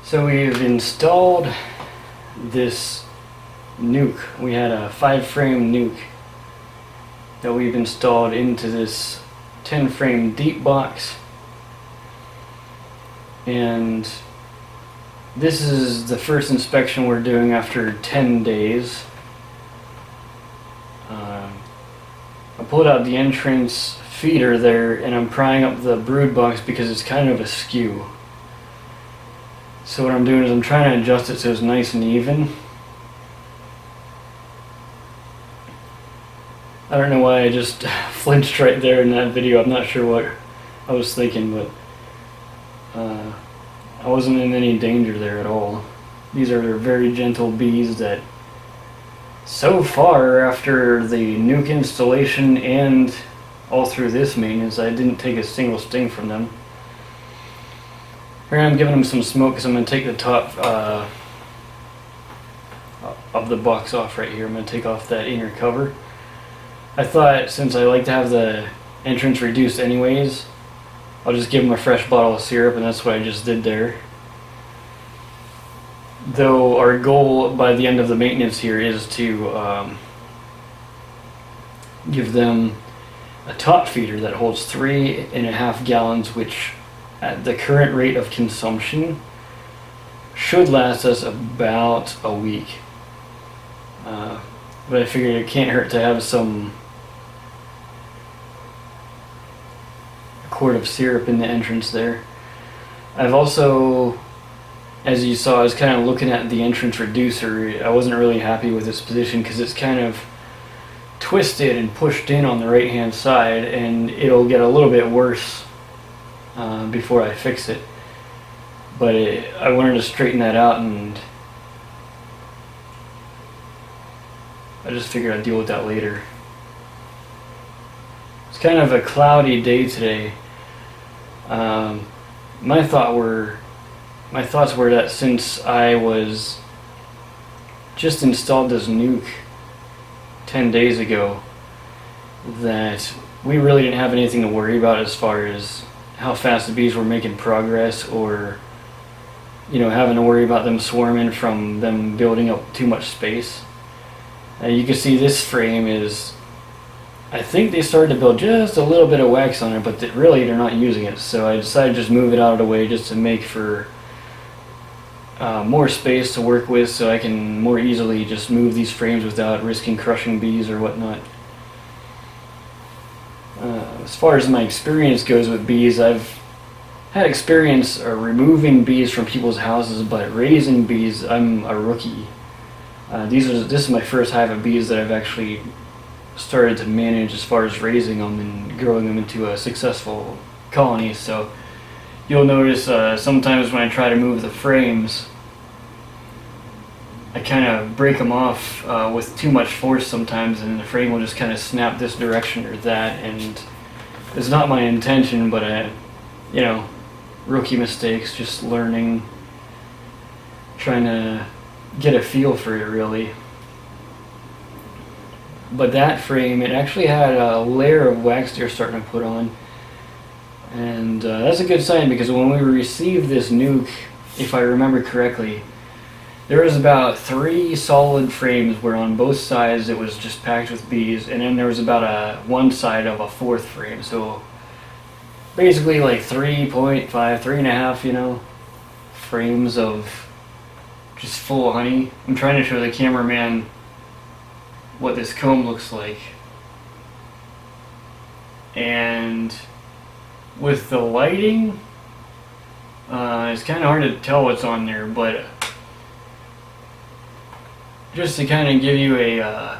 So we've installed this nuke. We had a 5-frame nuke that we've installed into this 10-frame deep box, and this is the first inspection we're doing after 10 days. I pulled out the entrance feeder there, and I'm prying up the brood box because it's kind of askew. So what I'm doing is I'm trying to adjust it so it's nice and even. I don't know why I just flinched right there in that video. I'm not sure what I was thinking, but I wasn't in any danger there at all. These are very gentle bees that, so far after the nuke installation and all through this maintenance, I didn't take a single sting from them. Here I'm giving them some smoke because I'm going to take the top of the box off right here. I'm going to take off that inner cover. I thought, since I like to have the entrance reduced anyways, I'll just give them a fresh bottle of syrup, and that's what I just did there. Though our goal by the end of the maintenance here is to give them a top feeder that holds 3.5 gallons, which at the current rate of consumption should last us about a week. But I figured it can't hurt to have a quart of syrup in the entrance there. I've also, as you saw, I was kind of looking at the entrance reducer. I wasn't really happy with its position because it's kind of twisted and pushed in on the right hand side, and it'll get a little bit worse before I fix it. But I wanted to straighten that out, and I just figured I'd deal with that later. It's kind of a cloudy day today. My thoughts were that since I was just installed this nuke 10 days ago, that we really didn't have anything to worry about as far as how fast the bees were making progress, or having to worry about them swarming from them building up too much space. You can see this frame is, I think they started to build just a little bit of wax on it, but really they're not using it, so I decided to just move it out of the way just to make for more space to work with, so I can more easily just move these frames without risking crushing bees or whatnot. As far as my experience goes with bees, I've had experience removing bees from people's houses, but raising bees, I'm a rookie. This is my first hive of bees that I've actually started to manage as far as raising them and growing them into a successful colony. So you'll notice sometimes when I try to move the frames, I kind of break them off with too much force sometimes, and the frame will just kind of snap this direction or that, and it's not my intention, but rookie mistakes, just learning, trying to get a feel for it really. But that frame, it actually had a layer of wax they're starting to put on, and that's a good sign, because when we received this nuke, if I remember correctly, there was about 3 solid frames where on both sides it was just packed with bees, and then there was about one side of a 4th frame, so basically like 3.5 frames of just full of honey. I'm trying to show the cameraman what this comb looks like, and with the lighting it's kind of hard to tell what's on there, but just to kind of give you a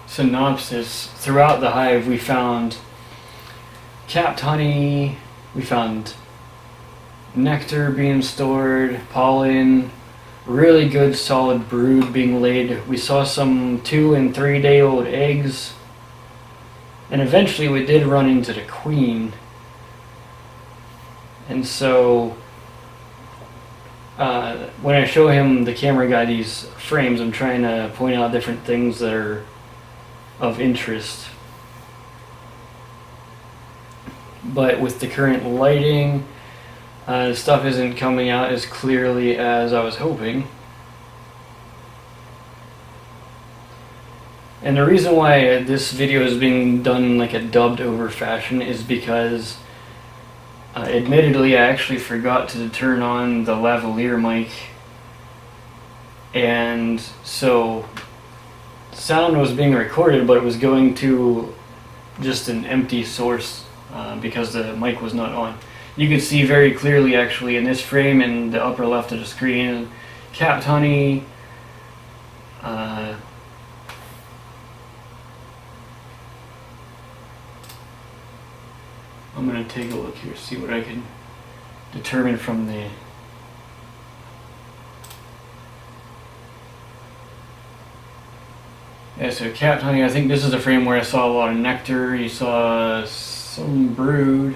synopsis, throughout the hive we found capped honey, we found nectar being stored, pollen, really good solid brood being laid. We saw some 2 and 3 day old eggs, and eventually we did run into the queen. And so when I show the camera guy, these frames, I'm trying to point out different things that are of interest. But with the current lighting, Stuff isn't coming out as clearly as I was hoping. And the reason why this video is being done in like a dubbed over fashion is because admittedly I actually forgot to turn on the lavalier mic, and so sound was being recorded but it was going to just an empty source because the mic was not on. You can see very clearly actually in this frame in the upper left of the screen, capped honey, I'm going to take a look here, see what I can determine from the... Yeah, so capped honey, I think this is a frame where I saw a lot of nectar, you saw some brood.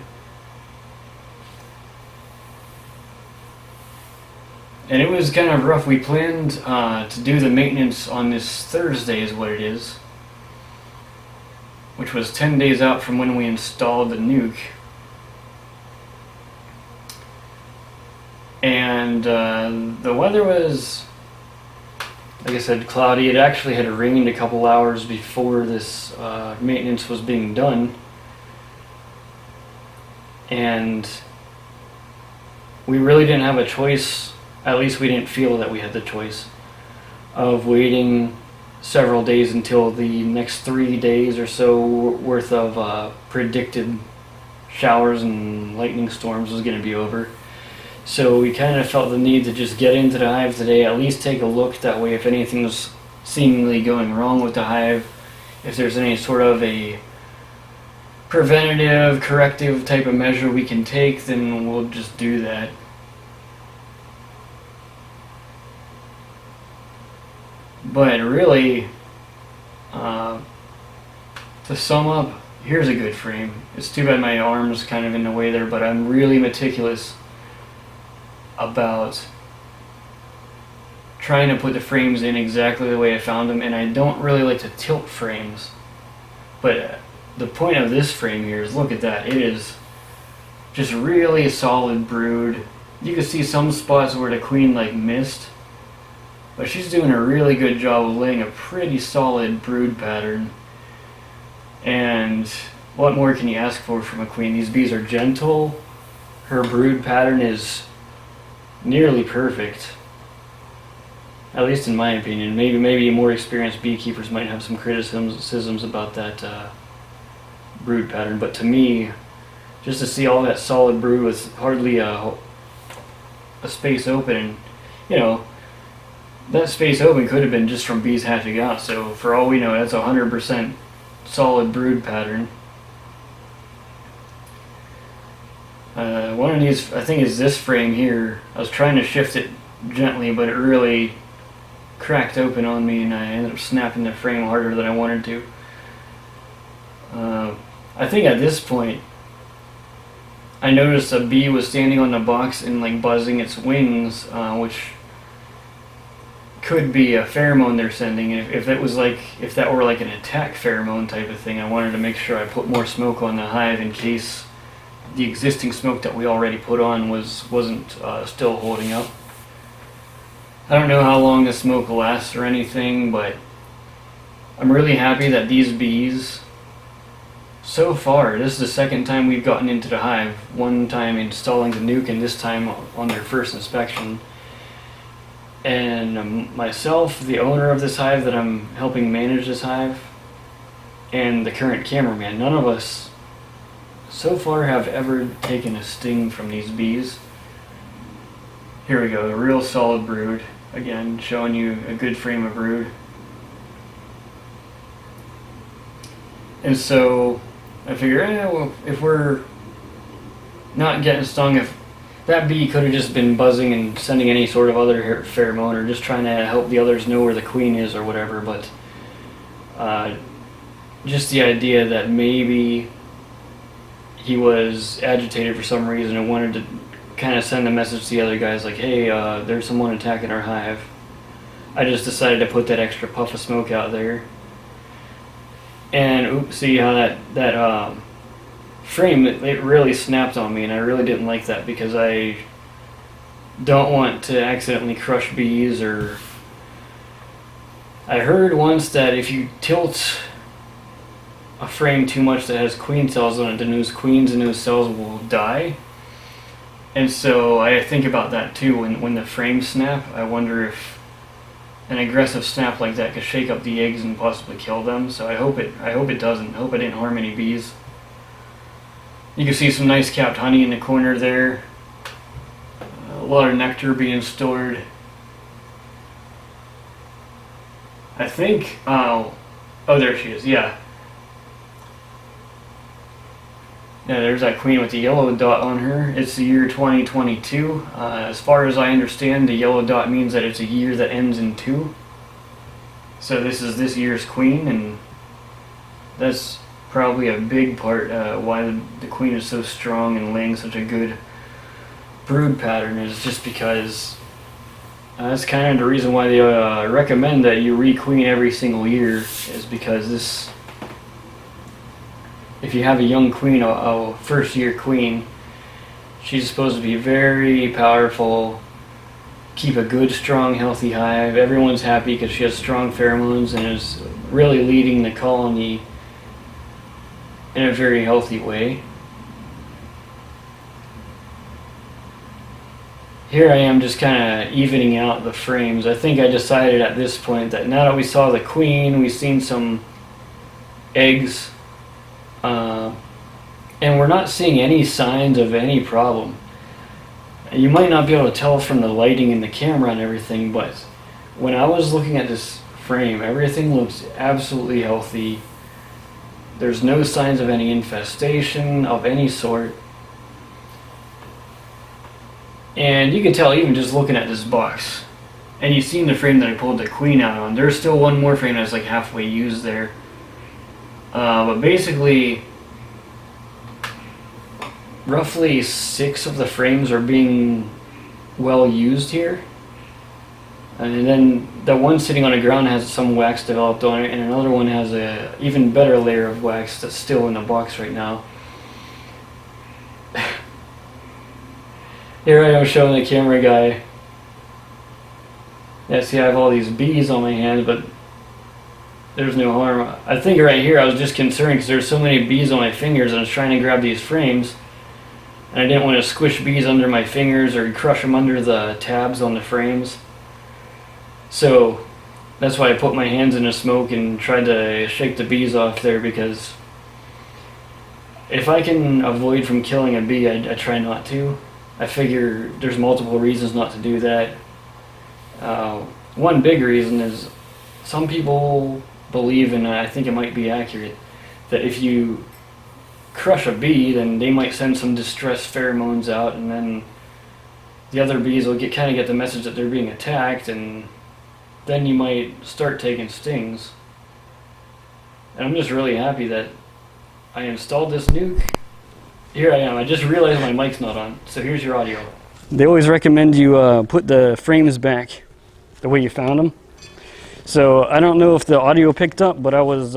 And it was kind of rough. We planned to do the maintenance on this Thursday is what it is, which was 10 days out from when we installed the nuke. And the weather was, like I said, cloudy. It actually had rained a couple hours before this maintenance was being done. And we really didn't have a choice, at least we didn't feel that we had the choice, of waiting several days until the next 3 days or so worth of predicted showers and lightning storms was going to be over. So we kind of felt the need to just get into the hive today, at least take a look. That way if anything's seemingly going wrong with the hive, if there's any sort of a preventative, corrective type of measure we can take, then we'll just do that. But really, to sum up, here's a good frame. It's too bad my arm's kind of in the way there, but I'm really meticulous about trying to put the frames in exactly the way I found them, and I don't really like to tilt frames. But the point of this frame here is, look at that, it is just really solid brood. You can see some spots where the queen like missed, but she's doing a really good job of laying a pretty solid brood pattern. And what more can you ask for from a queen? These bees are gentle. Her brood pattern is nearly perfect, at least in my opinion. Maybe more experienced beekeepers might have some criticisms about that brood pattern, but to me, just to see all that solid brood with hardly a space open, and you know, that space open could have been just from bees hatching out, so for all we know, that's 100% solid brood pattern. One of these, I think, is this frame here. I was trying to shift it gently, but it really cracked open on me, and I ended up snapping the frame harder than I wanted to. I think at this point, I noticed a bee was standing on the box and like buzzing its wings, which could be a pheromone they're sending. If that were like an attack pheromone type of thing, I wanted to make sure I put more smoke on the hive in case the existing smoke that we already put on wasn't still holding up. I don't know how long the smoke will last or anything, but I'm really happy that these bees, so far, this is the second time we've gotten into the hive. One time installing the nuke, and this time on their first inspection. And myself, the owner of this hive that I'm helping manage this hive, and the current cameraman, none of us so far have ever taken a sting from these bees. Here we go, a real solid brood. Again, showing you a good frame of brood. And so I figure, well, if we're not getting stung, if that bee could have just been buzzing and sending any sort of other pheromone, or just trying to help the others know where the queen is or whatever, but just the idea that maybe he was agitated for some reason and wanted to kind of send a message to the other guys like, hey, there's someone attacking our hive. I just decided to put that extra puff of smoke out there. And oops, see how that frame, it really snapped on me, and I really didn't like that because I don't want to accidentally crush bees. Or I heard once that if you tilt a frame too much that has queen cells on it, then those queens and those cells will die. And so I think about that too when the frames snap. I wonder if an aggressive snap like that could shake up the eggs and possibly kill them. So I hope it doesn't. I hope I didn't harm any bees. You can see some nice capped honey in the corner there. A lot of nectar being stored. I think, oh there she is, yeah. Yeah, there's that queen with the yellow dot on her. It's the year 2022. As far as I understand, the yellow dot means that it's a year that ends in 2. So this is this year's queen, and that's probably a big part why the queen is so strong and laying such a good brood pattern, is just because that's kind of the reason why they recommend that you requeen every single year, is because this, if you have a young queen, a first year queen, she's supposed to be very powerful, keep a good, strong, healthy hive. Everyone's happy because she has strong pheromones and is really leading the colony in a very healthy way. Here I am just kind of evening out the frames. I think I decided at this point that now that we saw the queen, we've seen some eggs, and we're not seeing any signs of any problem. You might not be able to tell from the lighting in the camera and everything, but when I was looking at this frame, everything looks absolutely healthy. There's no signs of any infestation of any sort. And you can tell even just looking at this box. And you've seen the frame that I pulled the queen out on. There's still one more frame that's like halfway used there. But basically, roughly 6 of the frames are being well used here. And then the one sitting on the ground has some wax developed on it, and another one has a even better layer of wax that's still in the box right now. Here I am showing the camera guy. Yeah, see, I have all these bees on my hands, but there's no harm. I think right here I was just concerned because there's so many bees on my fingers, and I was trying to grab these frames, and I didn't want to squish bees under my fingers or crush them under the tabs on the frames. So that's why I put my hands in the smoke and tried to shake the bees off there, because if I can avoid from killing a bee, I try not to. I figure there's multiple reasons not to do that. One big reason is some people believe, and I think it might be accurate, that if you crush a bee, then they might send some distress pheromones out, and then the other bees will kind of get the message that they're being attacked, and then you might start taking stings. And I'm just really happy that I installed this nuke. Here I am. I just realized my mic's not on, so here's your audio. They always recommend you put the frames back the way you found them. So I don't know if the audio picked up, but I was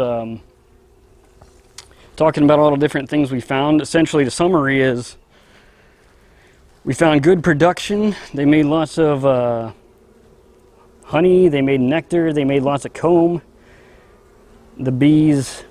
talking about all the different things we found. Essentially, the summary is we found good production. They made lots of honey, they made nectar, they made lots of comb. The bees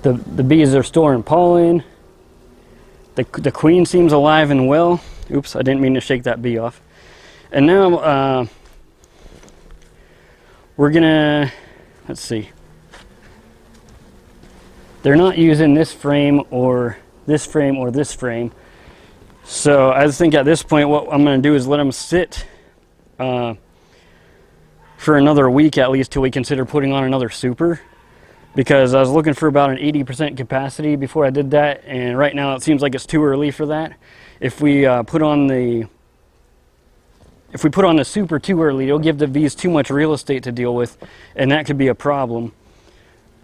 the bees are storing pollen. The queen seems alive and well. Oops, I didn't mean to shake that bee off. And now we're gonna, let's see. They're not using this frame or this frame or this frame. So I think at this point what I'm gonna do is let them sit for another week at least till we consider putting on another super. Because I was looking for about an 80% capacity before I did that, and right now it seems like it's too early for that. If we put on the super too early, it'll give the bees too much real estate to deal with, and that could be a problem.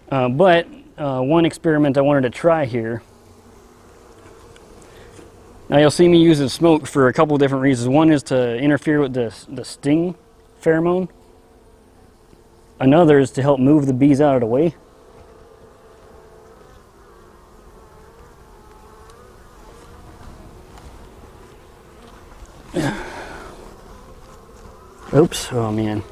But one experiment I wanted to try here. Now you'll see me using smoke for a couple different reasons. One is to interfere with the sting pheromone. Another is to help move the bees out of the way. Oops, oh man.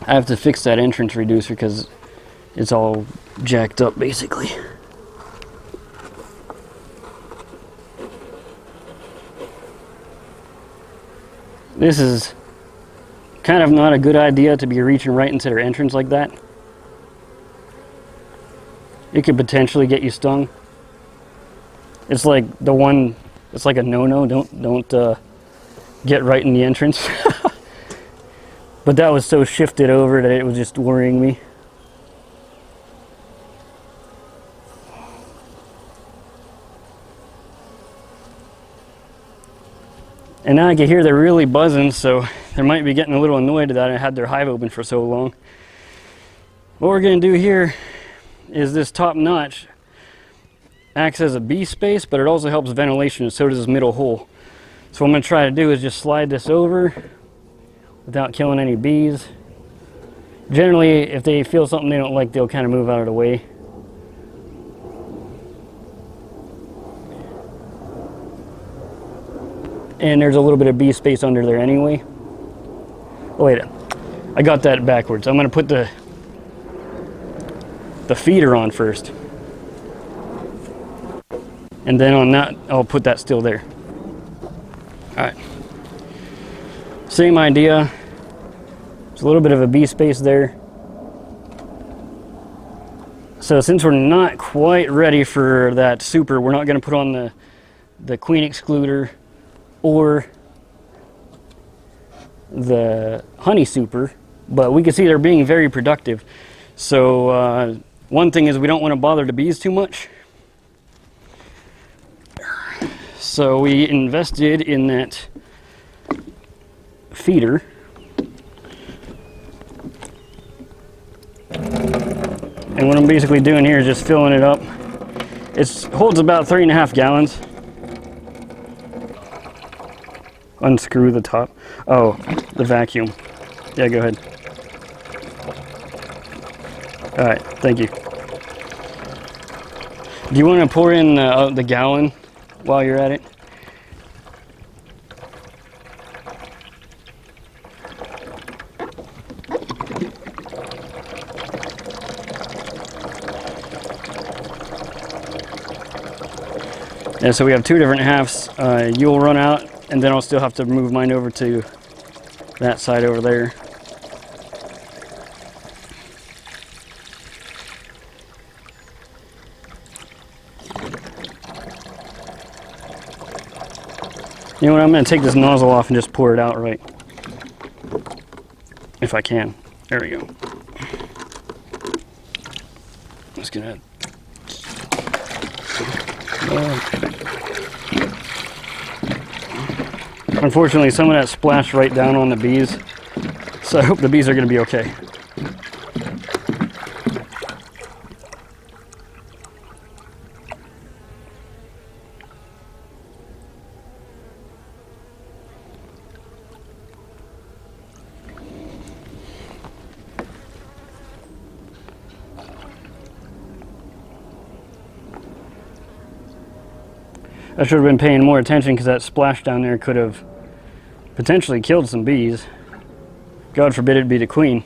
I have to fix that entrance reducer because it's all jacked up basically. This is kind of not a good idea to be reaching right into their entrance like that. It could potentially get you stung. It's like it's like a no-no. Don't get right in the entrance. But that was so shifted over that it was just worrying me. And now I can hear they're really buzzing, so they might be getting a little annoyed that I had their hive open for so long. What we're going to do here is this top notch acts as a bee space, but it also helps ventilation, and so does this middle hole. So what I'm going to try to do is just slide this over without killing any bees. Generally, if they feel something they don't like, they'll kind of move out of the way. And there's a little bit of bee space under there anyway. Oh wait, I got that backwards. I'm going to put the feeder on first. And then on that, I'll put that still there. Alright. Same idea. There's a little bit of a bee space there. So since we're not quite ready for that super, we're not going to put on the queen excluder or the honey super, but we can see they're being very productive. So one thing is we don't want to bother the bees too much. So we invested in that feeder. And what I'm basically doing here is just filling it up. It holds about 3.5 gallons. Unscrew the top. Oh, the vacuum. Yeah, go ahead. All right, thank you. Do you want to pour in the gallon while you're at it? Yeah, so we have 2 different halves. You'll run out, and then I'll still have to move mine over to that side over there. You know what, I'm going to take this nozzle off and just pour it out right. If I can. There we go. Just going to... Unfortunately, some of that splashed right down on the bees, so I hope the bees are going to be okay. I should have been paying more attention because that splash down there could have potentially killed some bees. God forbid it be the queen.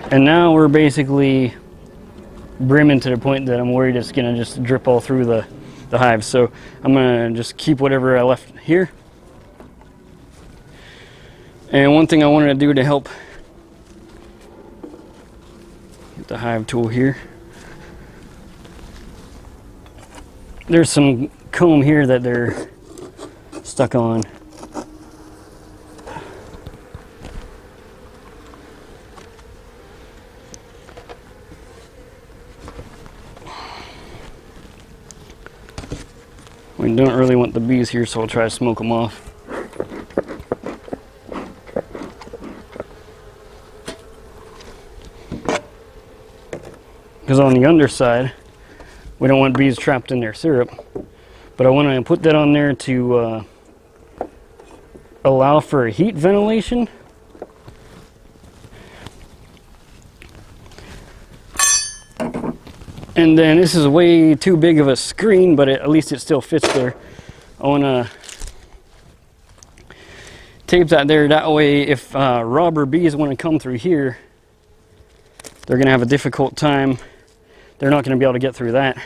And now we're basically brimming to the point that I'm worried it's going to just drip all through the hive. So I'm going to just keep whatever I left here. And one thing I wanted to do to help get the hive tool here. There's some comb here that they're stuck on. We don't really want the bees here, so I'll try to smoke them off. Because on the underside, we don't want bees trapped in their syrup. But I want to put that on there to allow for heat ventilation. And then this is way too big of a screen, but at least it still fits there. I want to tape that there. That way, if robber bees want to come through here, they're going to have a difficult time. They're not going to be able to get through that.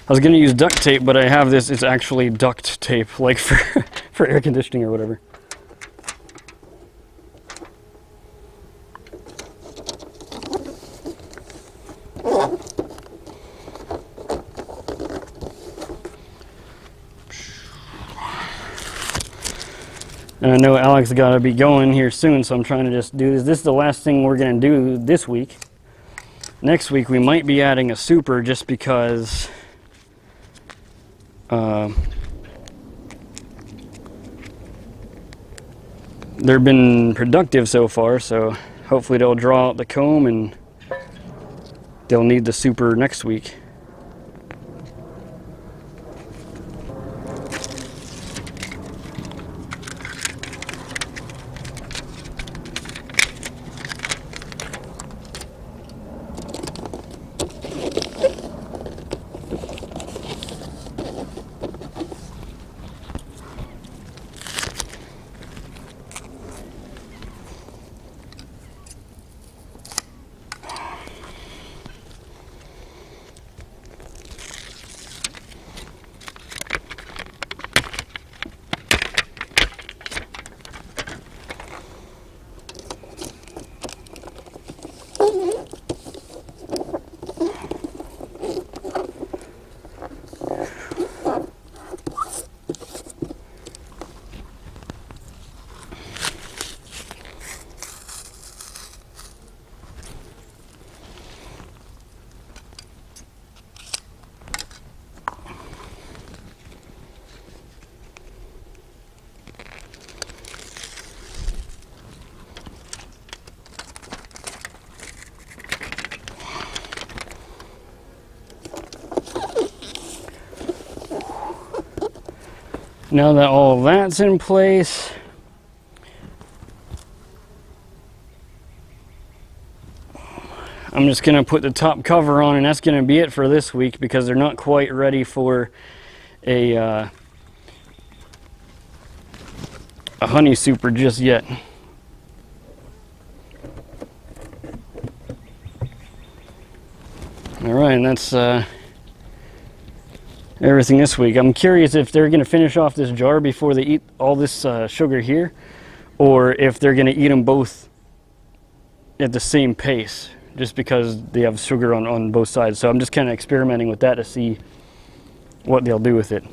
I was going to use duct tape, but I have this, it's actually duct tape, like for air conditioning or whatever. And I know Alex got to be going here soon, so I'm trying to just do this. This is the last thing we're going to do this week. Next week we might be adding a super just because they've been productive so far, so hopefully they'll draw out the comb and they'll need the super next week. Now that all that's in place, I'm just going to put the top cover on, and that's going to be it for this week because they're not quite ready for a honey super just yet. All right, and that's everything this week. I'm curious if they're going to finish off this jar before they eat all this sugar here, or if they're going to eat them both at the same pace, just because they have sugar on both sides. So I'm just kind of experimenting with that to see what they'll do with it.